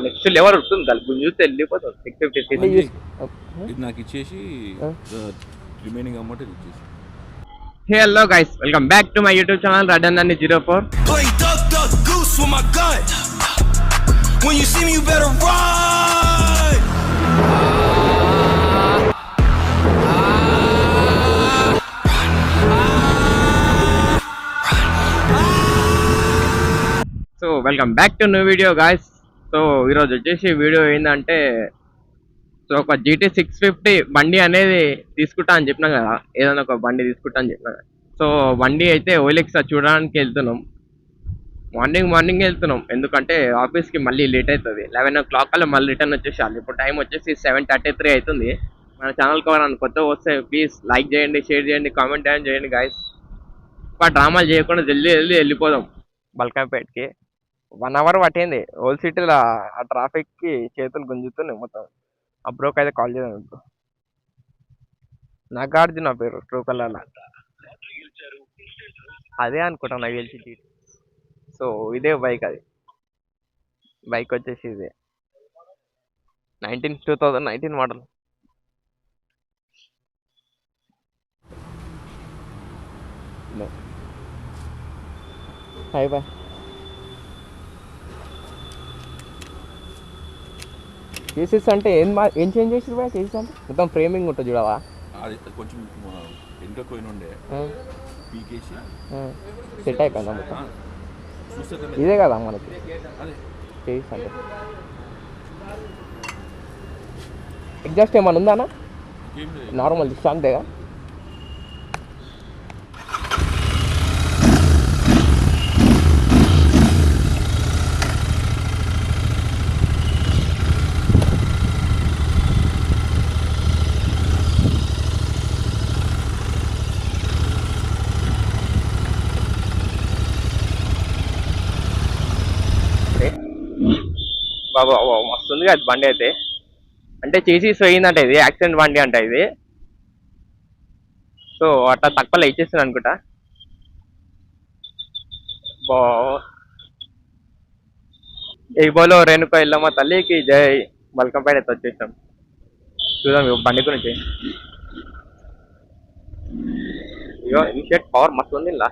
Next level ఉంటుంది దాని గురించి చూస్తే వెళ్ళిపోతుంది 650 ఇది నాకు ఇచ్చేసి రిమైనింగ్ అమౌంట్ ఇచ్చేసి. Hey hello guys, welcome back to my YouTube channel Radhanani04. When you see me you better run. So welcome back to new video guys. So ఈరోజు వచ్చేసి వీడియో ఏంటంటే, సో ఒక GT 650 బండి అనేది తీసుకుంటా అని చెప్పినా కదా, ఏదైనా ఒక బండి తీసుకుంటా అని చెప్పినా కదా. సో బండి అయితే OLX చూడడానికి వెళ్తున్నాం. మార్నింగ్ వెళ్తున్నాం, ఎందుకంటే ఆఫీస్కి మళ్ళీ లేట్ అవుతుంది. 11 o'clock కల్లా మళ్ళీ రిటర్న్ వచ్చేసాలి. ఇప్పుడు టైం వచ్చేసి 7:33 అవుతుంది. మన ఛానల్కి ఎవరైనా కొత్తగా వస్తే ప్లీజ్ లైక్ చేయండి, షేర్ చేయండి, కామెంట్ చేయండి గాయస్. ఇప్పుడు డ్రామాలు చేయకుండా జల్దీ వెళ్ళిపోదాం బల్కంపేట్కి. 1 hour పట్టింది. ఓల్డ్ సిటీలో ఆ ట్రాఫిక్కి చేతులు గుంజుతున్నాయి మొత్తం. ఆ బ్రోక్ అయితే కాల్ చేద్దాం. ఇప్పుడు నాగార్జున పేరు ట్రూ కలర్లో అదే అనుకుంటాను నాకు తెలిసి. సో ఇదే బైక్, అది బైక్ వచ్చేసి ఇదే 2019 మోడల్. Hi bye. చేసేసి అంటే ఏం చేంజ్ చేసి బాయ్? చేసేసి అంటే మొత్తం ఫ్రేమింగ్ ఉంటుంది చూడవా, అది కొంచెం వెనుక పోయిన ఉండే పీకేసి సెట్ అయిపోయిందా మొత్తం? ఇదే కదా మనకి చేసి అంటే. ఎగ్జాస్ట్ ఏమన్నా ఉందానా? నార్మల్ జస్ట్ అంతేగా. బాబా మస్తుంది కదా బండి అయితే. అంటే చేసి పోయిందంట, ఇది యాక్సిడెంట్ బండి అంట ఇది. సో అట్లా తక్కువలో ఇచ్చేస్తుంది అనుకుంటా. ఈ బోలో రేణుక ఎల్లమ్మ తల్లికి జై. బల్కంపేట అయితే వచ్చేసాం. చూద్దాం బండి గురించి. ఇగో ఈ షర్ట్ పవర్ మస్తు ఉంది ఇలా.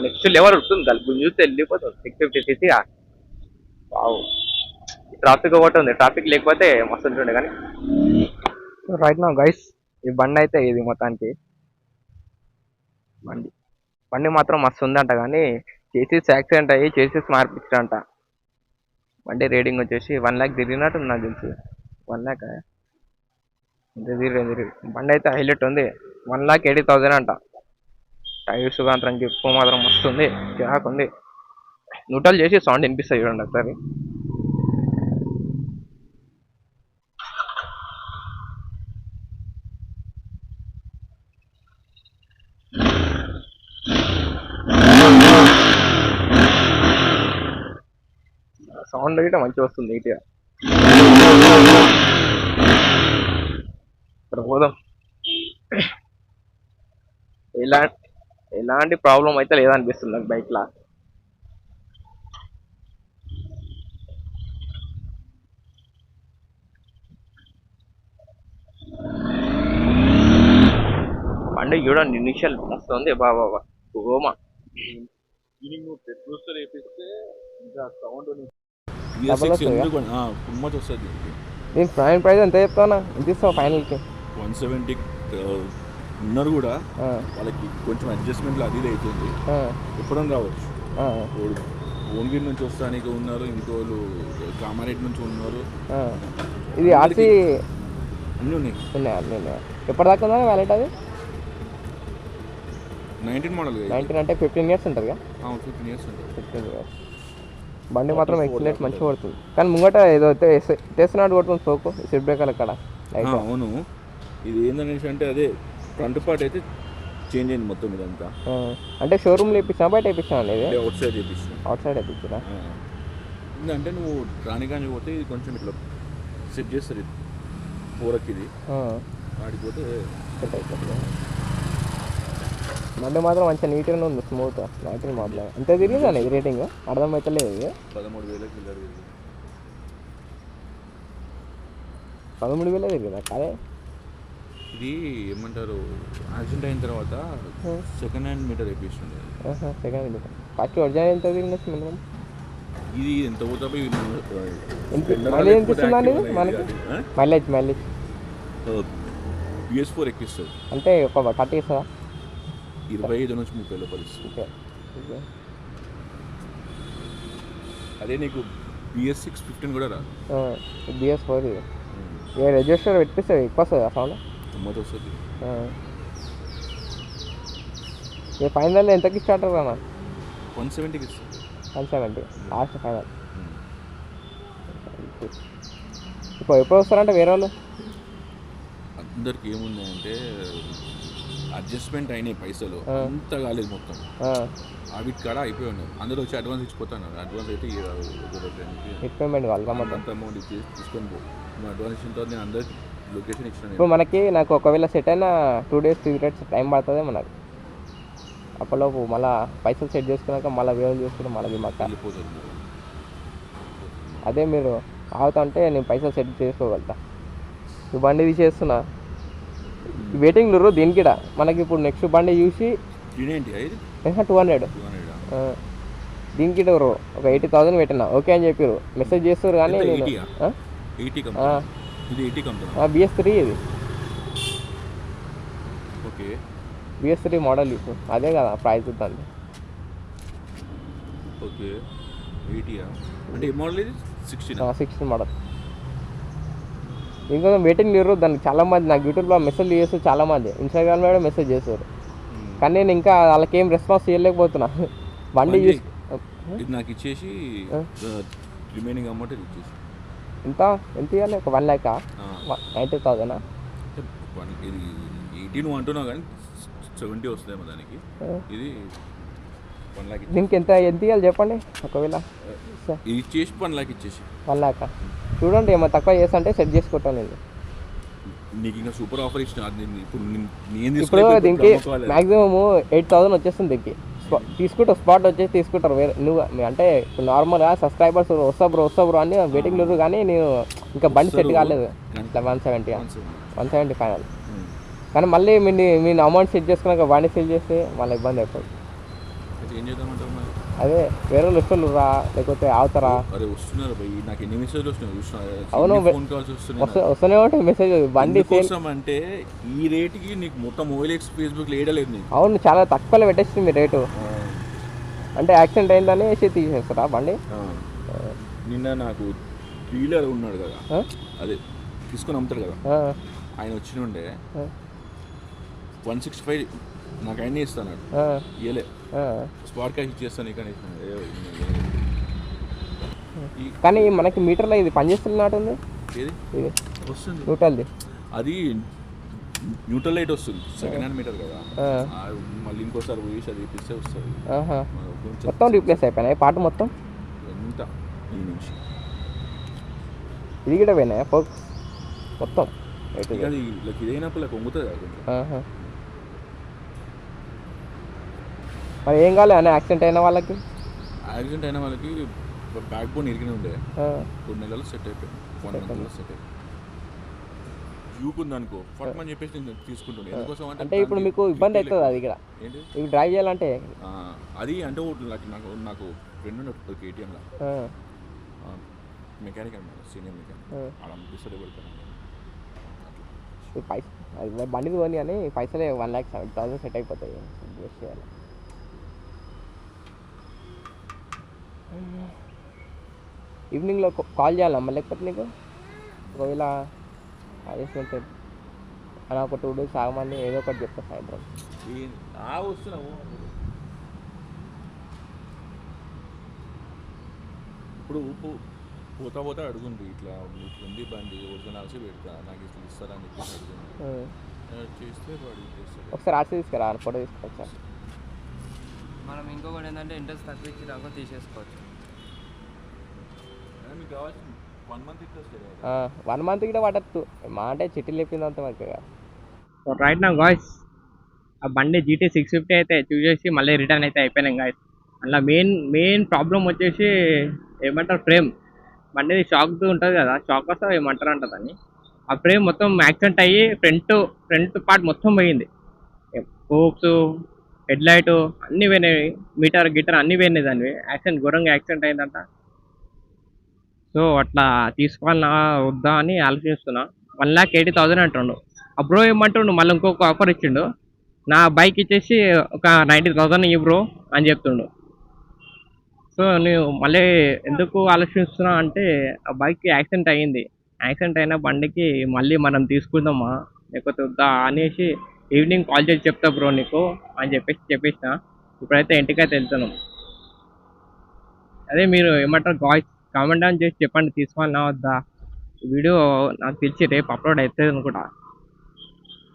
నెక్స్ట్ లెవెల్ ఉంటుంది దాని గురించి చూస్తే వెళ్ళిపోతుంది 650cc. వావ్, ట్రాఫిక్ ఒకటి ఉంది. ట్రాఫిక్ లేకపోతే మస్తు ఉంటుండే. కానీ రైట్ నా గైస్, ఈ బండి అయితే ఇది మొత్తానికి బండి మాత్రం మస్తు ఉందంట. కానీ చేసేసి యాక్సిడెంట్ అయ్యి చేసేసి మార్పించారంట. బండి రేటింగ్ వచ్చేసి 1 lakh తిరిగినట్టు నాకు తెలిసి. 1 lakh బండి అయితే హైలైట్ ఉంది. 1,80,000 అంట. టైర్స్ కాంతరం చెప్పు మాత్రం మస్తు ఉంది, చిరాకు ఉంది. న్యూట్రల్ చేసి సౌండ్ వినిపిస్తాయి చూడండి ఒకసారి. సౌండ్ అయితే మంచిగా వస్తుంది నీట్గా. ఇక్కడ పోదాం. ఎలాంటి ప్రాబ్లం అయితే లేదనిపిస్తుంది నాకు బైక్లా. బండి చూడండి, ఇనిషియల్ మస్తు ఉంది బాబా. ఓమా నేను ఫైనల్ ప్రైస్ ఎంత చెప్తానా? ఎంత ఇస్తావు ఫైనల్కి? 170 ఉన్నారు కూడా. వాళ్ళకి కొంచెం అడ్జస్ట్మెంట్లు అది అవుతుంది. ఎప్పుడైనా రావచ్చు. ఓన్గిరి నుంచి వస్తానికి ఉన్నారు, ఇంకోళ్ళు కామారెడ్డి నుంచి ఉన్నారు. ఇది ఆర్సీ అన్నీ ఉన్నాయి. ఎప్పటిదాకా ఉందా వ్యాలిడ్? అది 19 మోడల్. 19 అంటే 15 years ఉంటుంది కదా? 15 years ఉంటుంది. 15 years. బండి మాత్రం ఎక్సలెంట్ మంచిగా పడుతుంది. కానీ ముంగట ఏదో తెస్తున్నాడు కొడుతుంది సోకు సిట్ బ్రేకర్ అక్కడ. అవును, ఇది ఏంటనేసి అంటే అదే ఫ్రంట్ పార్ట్ అయితే చేంజ్ అయింది మొత్తం ఇదంతా. అంటే షోరూమ్లో వేయించినా బయట వేయించినా? అనేది అవుట్ సైడ్ వేయించినా. అవుట్ సైడ్ వేయించినా? అంటే నువ్వు రాని కానీ పోతే ఇది కొంచెం ఇట్లా సెట్ చేస్తారు. పూరకి ఇది ఆడిపోతే సెట్ అయిపోతుంది. బండి మాత్రం మంచిగా నీట్గానే ఉంది, స్మూత్ నైట్రిన్ మోడల్. అంతే తిరిగిందండి ఇది రేటింగ్, అర్థమవుతలేదు ఇది. 13,000 కిల్లర్ ఇది. 13,000 తిరిగిందా? అదే ఇది ఏమంటారు, యాక్సిడెంట్ అయిన తర్వాత సెకండ్ హ్యాండ్ మీటర్ వేపిస్తుండే. Second hand meter. First original ఎంత తిరిగినచ్చు మినిమం? ఇది ఎంత పోతా మైలేజ్ ఎంత ఇస్తుందండి మనకి? మైలేజ్ PS4 ఎక్కిస్తుంది అంటే ఒక 30 ఇస్తుందా? 25 నుంచి 30 లోపల ఇస్తుంది. అదే నీకు BS6 15 కూడా రాదు. BS4 ఏ రిజిస్టర్ పెట్టిస్తే ఎక్కువ వస్తుంది ఆ సౌండ్ తొమ్మిది వస్తుంది. ఏ ఫైనల్ ఎంతకి స్టార్ట్ అవునా? 170కి ఇస్తుంది. 170 లాస్ట్ ఫైనల్. ఇప్పుడు ఎప్పుడు వస్తారంటే వేరే వాళ్ళు? అందరికి ఏమున్నాయంటే అడ్జస్ట్మెంట్ అయినాయి, పైసలు అంత కాలేదు మొత్తం, వీటి కాడ అయిపోయి ఉన్నాయి. అందరూ వచ్చి అడ్వాన్స్ ఇచ్చిపోతాను. అడ్వాన్స్ అయితే పేమెంట్ కావాలి, అంత అమౌంట్ ఇచ్చి తీసుకొని పో. నువ్వు అడ్వాన్స్ ఇచ్చిన తర్వాత నేను అందరికి లొకేషన్ ఇచ్చిన. ఇప్పుడు మనకి నాకు ఒకవేళ సెట్ అయినా 2 days 3 days టైం పడుతుంది మనకు. అప్పటిలోపు మళ్ళీ పైసలు సెట్ చేసుకున్నాక మళ్ళీ వేలు చేసుకుని మళ్ళీ మాకు వెళ్ళిపోతుంది. అదే మీరు ఆగుతా అంటే నేను పైసలు సెట్ చేసుకోగలుగుతా. ఈ బండి తీసేస్తున్నా, వెయిటింగ్ లూరు దీనికి మనకి. ఇప్పుడు నెక్స్ట్ బండి చూసి 200 దీనికి ఒక 80,000 పెట్టినా ఓకే అని చెప్పారు, మెసేజ్ చేస్తారు. కానీ BS3 ఇది, BS3 మోడల్ ఇప్పుడు అదే కదా ప్రైస్ దాన్ని. ఓకే 80 అంటే ఏ మోడల్ ఇది? 16 మోడల్. ఇంకొక వెయిటింగ్ లేరు దానికి. చాలామంది నాకు యూట్యూబ్లో మెసేజ్ చేస్తారు, చాలామంది ఇన్స్టాగ్రామ్లో కూడా మెసేజ్ చేస్తారు. కానీ నేను ఇంకా వాళ్ళకి ఏం రెస్పాన్స్ చేయలేకపోతున్నా. బండి చూసి నాకు ఇచ్చేసి రిమైనింగ్ అమౌంట్ ఇచ్చేసి ఎంత ఇవ్వాలి? ఒక 1,90,000. ఇది 80 నువ్వు అంటున్నావు కానీ 70 వస్తుందేమో దానికి. ఇది 1 lakh. దీనికి ఎంత ఇవ్వాలి చెప్పండి ఒకవేళ ఇది ఇచ్చేసి 1 lakh ఇచ్చేసి. 1 lakh చూడండి, ఏమో తక్కువ చేస్తా అంటే సెట్ చేసుకుంటాను నేను. నీకు ఇంకా సూపర్ ఆఫర్ ఇచ్చిన. ఇప్పుడు దీనికి మ్యాక్సిమం 8,000 వచ్చేస్తుంది. దీనికి తీసుకుంటారు, స్పాట్ వచ్చేసి తీసుకుంటారు. వేరే నువ్వు అంటే ఇప్పుడు నార్మల్గా సబ్స్క్రైబర్స్ వస్తా బ్రో అని వెయిటింగ్ లేదు. కానీ నేను ఇంకా బండి సెట్ కాలేదు. 170 ఫైనల్. కానీ మళ్ళీ మీరు అమౌంట్ సెట్ చేసుకున్నాక బండి సెల్ చేస్తే మళ్ళీ ఇబ్బంది అయిపోతుంది. ఏం చేద్దామంటారు? అదే వేరే వాళ్ళు వస్తున్నారు రా, లేకపోతే ఆగుతారా? అవును వస్తూనే ఉంటాయి మెసేజ్. బండి అంటే ఈ రేటుకి నీకు మొత్తం OLX Facebook వేయలేదు. అవును, చాలా తక్కువలో పెట్టేస్తుంది మీ రేటు. అంటే యాక్సిడెంట్ అయిందని తీసేస్తారా బండి? నిన్న నాకు డీలర్ ఉన్నాడు కదా, అదే తీసుకొని అమ్ముతాడు కదా, ఆయన వచ్చినుండే 165 నాకు ఆయనే ఇస్తాను. ఇయలే స్పాట్ క్యాష్ ఇచ్చేస్తాను. కానీ మనకి మీటర్లో ఇది పనిచేస్తున్నట్టుంది. ఏది వస్తుంది? న్యూట్రల్ది. అది న్యూట్రల్ లైట్ వస్తుంది, సెకండ్ హ్యాండ్ మీటర్ కదా. మళ్ళీ ఇంకోసారి పోయి అది ఇప్పిస్తే వస్తుంది. మొత్తం రీప్లేస్ అయిపోయినాయి పార్ట్ మొత్తం. ఎంత ఈ నుంచి ఇది కూడా పోయినాయా ఫోక్స్ మొత్తం? అది ఇదైనప్పుడు కొంగుతుంది కదా. మరి ఏం కాలే అన్న యాక్సిడెంట్ అయిన వాళ్ళకి? బ్యాక్ బోన్ ఇరిగిన ఉండే 2 నెలలు సెట్ అయిపోయింది. 1 month సెట్ అయిపోయింది. యూకుందనుకో ఫట్మని చెప్పేసి నేను తీసుకుంటుండే. ఎందుకోసం అంటే ఇప్పుడు మీకు ఇబ్బంది అవుతుంది అది ఇక్కడ ఏంటి ఇవి డ్రైవ్ చేయాలంటే. అది అంటే నాకు ఫ్రెండ్ ఉండే KTMలో మెకానిక్ అనమాట, సీనియర్ మెకానిక్. అలా డిసైడబుల్ బండిది కొని అని పైసలే 1,70,000 సెట్ అయిపోతాయి. వేస్ట్ చేయాలి. ఈవినింగ్లో కాల్ చేయాలమ్మా లేకపోతే నీకు ఒకవేళ అడ్జస్ట్మెంట్ అలా ఒక 2 days ఆగమని ఏదో ఒకటి చెప్తా సాయంత్రం. వస్తున్నావు ఇప్పుడు పోతా అడుగుంది, ఇట్లా ఉంది బండి ఒరిజినల్స్ పెడతా నాకు ఇట్లా ఇస్తారని చెప్పేసి అడుగుంది. చేస్తే వాడు చేస్తాడు. ఒకసారి ఆర్సీ తీసుకురా, ఫోటో తీసుకొచ్చా. మనం ఇంకొకటి ఏంటంటే ఇంట్రెస్ట్ తక్కువ ఇచ్చి దాకా తీసేసుకోవచ్చు. మీకు కావాల్సింది 1 month ఇంట్రెస్ట్. 1 month కూడా పడద్దు మా అంటే చిట్టి లేపింది అంత వరకు. సో రైట్ నౌ గాయ్స్ ఆ బండి GT 650 అయితే చూసేసి మళ్ళీ రిటర్న్ అయితే అయిపోయినాం గాయస్. అలా మెయిన్ ప్రాబ్లం వచ్చేసి ఏమంటారు, ఫ్రేమ్. బండి షాక్ ఉంటుంది కదా, షాక్ వస్తే ఏమంటారు అంట దాన్ని. ఆ ఫ్రేమ్ మొత్తం యాక్సిడెంట్ అయ్యి ఫ్రంట్ పార్ట్ మొత్తం పోయింది. హోప్స్, హెడ్ లైట్ అన్నీ పోయినాయి, మీటర్ గిటర్ అన్నీ పోయినాయి. దాన్ని యాక్సిడెంట్, ఘోరంగా యాక్సిడెంట్ అయిందంట. సో అట్లా తీసుకోవాలన్నా వద్దా అని ఆలోచిస్తున్నా. 1,80,000 అంటుండు. ఆ బ్రో ఏమంటుండు, మళ్ళీ ఇంకొక ఆఫర్ ఇచ్చిండు, నా బైక్ ఇచ్చేసి ఒక 90,000 ఇవ్వు బ్రో అని చెప్తుండు. సో నేను మళ్ళీ ఎందుకు ఆలోచిస్తున్నా అంటే, ఆ బైక్ యాక్సిడెంట్ అయ్యింది. యాక్సిడెంట్ అయిన బండికి మళ్ళీ మనం తీసుకుందామా లేకపోతే వద్దా అనేసి ఈవినింగ్ కాల్ చేసి చెప్తా బ్రో నీకు అని చెప్పేసిన. ఇప్పుడైతే ఇంటికైతే వెళ్తున్నాం. అదే మీరు ఏమంటారు గాయ్స్, కామెంట్ డౌన్ చేసి చెప్పండి తీసుకోవాలన్నా వద్దా. ఈ వీడియో నాకు తెలిసి రేపు అప్లోడ్ అవుతుంది అనుకుంటా.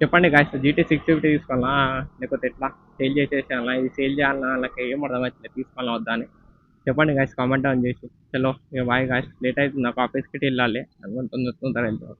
చెప్పండి గాయ్స్, GT 650 తీసుకోవాలా లేకపోతే ఎట్లా సేల్ చేసేసానా, ఇది సేల్ చేయాలన్నా నాకు ఏం అర్థమవుతుంది, తీసుకోవాలా వద్దా అని చెప్పండి గాయ్స్, కామెంట్ డౌన్ చేసి. చలో ఇక బాయ్ గాయ్స్, లేట్ అవుతుంది నాకు ఆఫీస్కి వెళ్ళాలి, అనుకుంటుంది వెళ్తాను.